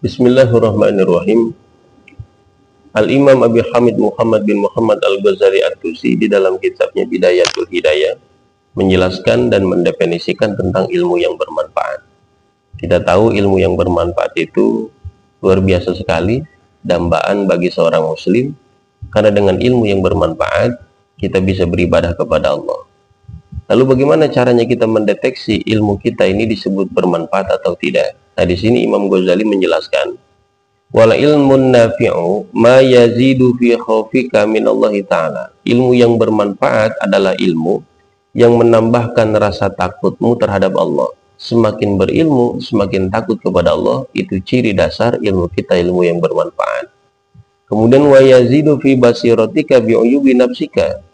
Bismillahirrahmanirrahim. Al-Imam Abi Hamid Muhammad bin Muhammad Al-Ghazali At-Tusi di dalam kitabnya Bidayatul Hidayah menjelaskan dan mendefinisikan tentang ilmu yang bermanfaat. Kita tahu ilmu yang bermanfaat itu luar biasa sekali, dambaan bagi seorang muslim, karena dengan ilmu yang bermanfaat kita bisa beribadah kepada Allah. Lalu bagaimana caranya kita mendeteksi ilmu kita ini disebut bermanfaat atau tidak? Nah, di sini Imam Ghazali menjelaskan, wala ilmun nafi'u ma yazidu fi khaufika minallahi ta'ala. Ilmu yang bermanfaat adalah ilmu yang menambahkan rasa takutmu terhadap Allah. Semakin berilmu, semakin takut kepada Allah, itu ciri dasar ilmu kita, ilmu yang bermanfaat. Kemudian wa yazidu fi basiratika bi'uyubi nafsika.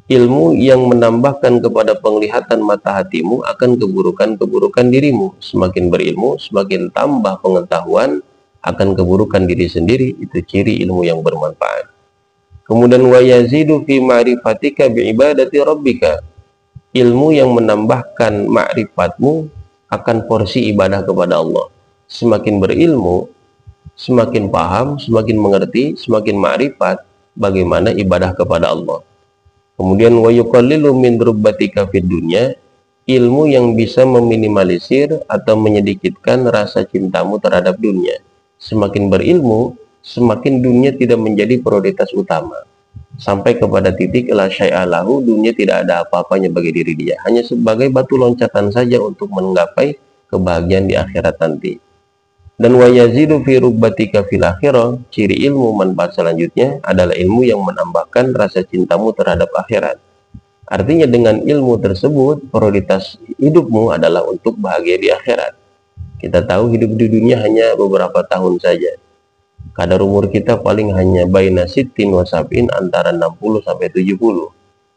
Ilmu yang menambahkan kepada penglihatan mata hatimu akan keburukan-keburukan dirimu. Semakin berilmu, semakin tambah pengetahuan akan keburukan diri sendiri, itu ciri ilmu yang bermanfaat. Kemudian wa yazidu fi ma'rifatika bi'ibadati rabbika. Ilmu yang menambahkan ma'rifatmu akan porsi ibadah kepada Allah. Semakin berilmu, semakin paham, semakin mengerti, semakin ma'rifat bagaimana ibadah kepada Allah. Kemudian wa yuqallilu min rubbatika fid dunya, ilmu yang bisa meminimalisir atau menyedikitkan rasa cintamu terhadap dunia. Semakin berilmu, semakin dunia tidak menjadi prioritas utama. Sampai kepada titik la syai'a lahu, dunia tidak ada apa-apanya bagi diri dia, hanya sebagai batu loncatan saja untuk menggapai kebahagiaan di akhirat nanti. Dan wa yazidu fi rubbatika fil akhirah, ciri ilmu manfaat selanjutnya adalah ilmu yang menambahkan rasa cintamu terhadap akhirat. Artinya dengan ilmu tersebut prioritas hidupmu adalah untuk bahagia di akhirat. Kita tahu hidup di dunia hanya beberapa tahun saja. Kadar umur kita paling hanya baina sittin wa sab'in, antara 60 sampai 70.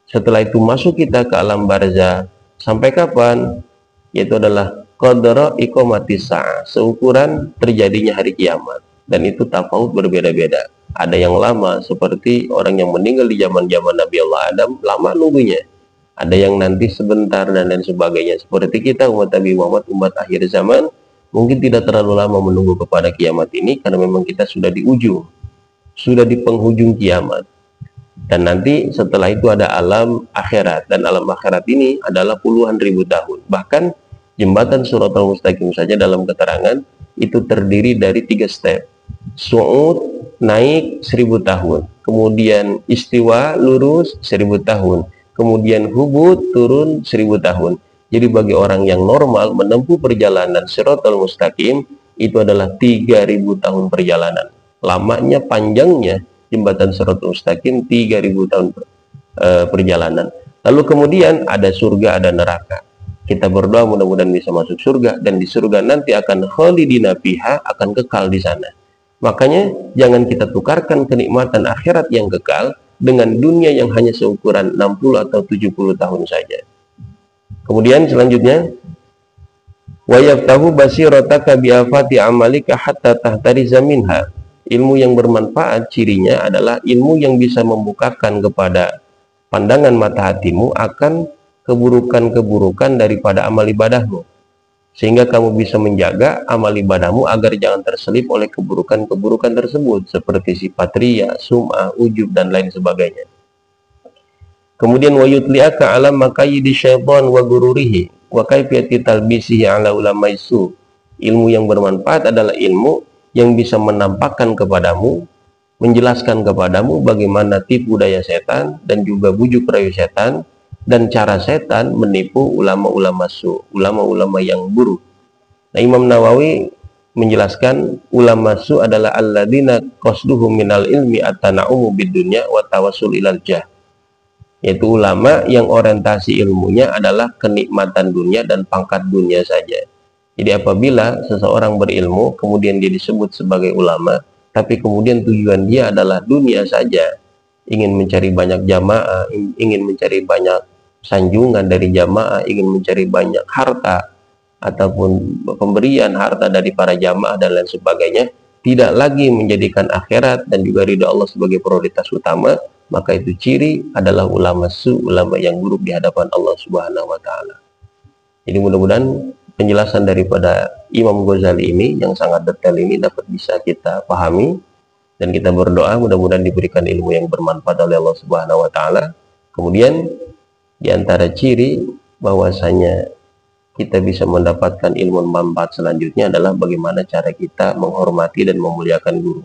Setelah itu masuk kita ke alam barzah. Sampai kapan? Yaitu adalah qadra iqamatis sa'ah, seukuran terjadinya hari kiamat. Dan itu tafawut berbeda-beda. Ada yang lama seperti orang yang meninggal di zaman-zaman Nabi Allah Adam, lama nunggunya. Ada yang nanti sebentar dan lain sebagainya. Seperti kita umat Nabi Muhammad, umat akhir zaman, mungkin tidak terlalu lama menunggu kepada kiamat ini, karena memang kita sudah di ujung, sudah di penghujung kiamat. Dan nanti setelah itu ada alam akhirat, dan alam akhirat ini adalah puluhan ribu tahun. Bahkan jembatan Shiratal Mustaqim saja dalam keterangan itu terdiri dari 3 step. Su'ud, naik 1000 tahun. Kemudian istiwa, lurus 1000 tahun. Kemudian hubud, turun 1000 tahun. Jadi bagi orang yang normal menempuh perjalanan Shiratal Mustaqim itu adalah 3000 tahun perjalanan. Lamanya, panjangnya jembatan Shiratal Mustaqim 3000 tahun perjalanan. Lalu kemudian ada surga, ada neraka. Kita berdoa mudah-mudahan bisa masuk surga, dan di surga nanti akan khalidina fiha, akan kekal di sana. Makanya jangan kita tukarkan kenikmatan akhirat yang kekal dengan dunia yang hanya seukuran 60 atau 70 tahun saja. Kemudian selanjutnya, wa yaftahu basirataka bi afati amalika hatta tahtariza minha. Ilmu yang bermanfaat cirinya adalah ilmu yang bisa membukakan kepada pandangan mata hatimu akan keburukan-keburukan daripada amal ibadahmu, sehingga kamu bisa menjaga amal ibadahmu agar jangan terselip oleh keburukan-keburukan tersebut, seperti sifat riya, sum'ah, ujub, dan lain sebagainya. Kemudian wa yutli'aka ala maqayidi syaitan wa gururihi wa kaifiyati talbisihi ala ulamai su. Ilmu yang bermanfaat adalah ilmu yang bisa menampakkan kepadamu, menjelaskan kepadamu bagaimana tipu daya setan dan juga bujuk rayu setan, dan cara setan menipu ulama-ulama su, ulama-ulama yang buruk. Nah, Imam Nawawi menjelaskan ulama su adalah alladzina qasduhum minal ilmi at-tana'umu bid-dunya wa tawassul ilal jah. Yaitu ulama yang orientasi ilmunya adalah kenikmatan dunia dan pangkat dunia saja. Jadi apabila seseorang berilmu kemudian dia disebut sebagai ulama, tapi kemudian tujuan dia adalah dunia saja, ingin mencari banyak jamaah, ingin mencari banyak sanjungan dari jamaah, ingin mencari banyak harta ataupun pemberian harta dari para jamaah dan lain sebagainya, tidak lagi menjadikan akhirat dan juga ridha Allah sebagai prioritas utama, maka itu ciri adalah ulama su, ulama yang buruk di hadapan Allah Subhanahu wa taala. Jadi mudah-mudahan penjelasan daripada Imam Ghazali ini yang sangat detail ini dapat bisa kita pahami, dan kita berdoa mudah-mudahan diberikan ilmu yang bermanfaat oleh Allah Subhanahu wa taala. Kemudian di antara ciri bahwasanya kita bisa mendapatkan ilmu manfaat selanjutnya adalah bagaimana cara kita menghormati dan memuliakan guru.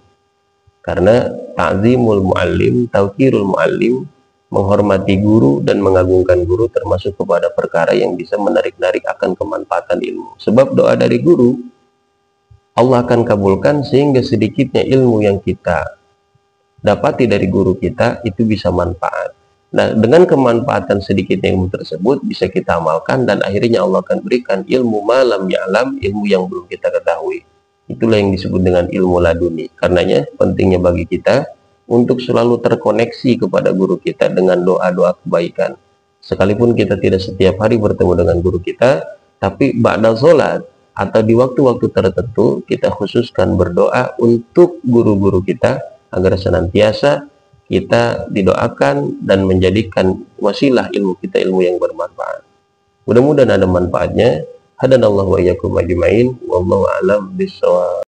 Karena ta'zimul muallim, tauqirul muallim, menghormati guru dan mengagungkan guru termasuk kepada perkara yang bisa menarik-narik akan kemanfaatan ilmu. Sebab doa dari guru Allah akan kabulkan, sehingga sedikitnya ilmu yang kita dapati dari guru kita itu bisa manfaat. Nah, dengan kemanfaatan sedikitnya ilmu tersebut bisa kita amalkan, dan akhirnya Allah akan berikan ilmu malam ya'lam, ilmu yang belum kita ketahui. Itulah yang disebut dengan ilmu laduni. Karenanya pentingnya bagi kita untuk selalu terkoneksi kepada guru kita dengan doa-doa kebaikan. Sekalipun kita tidak setiap hari bertemu dengan guru kita, tapi ba'da sholat atau di waktu-waktu tertentu kita khususkan berdoa untuk guru-guru kita agar senantiasa kita didoakan dan menjadikan wasilah ilmu kita ilmu yang bermanfaat. Mudah-mudahan ada manfaatnya. Hadanallahu wa iyyakum ajmain. Wallahu a'lam bishawab.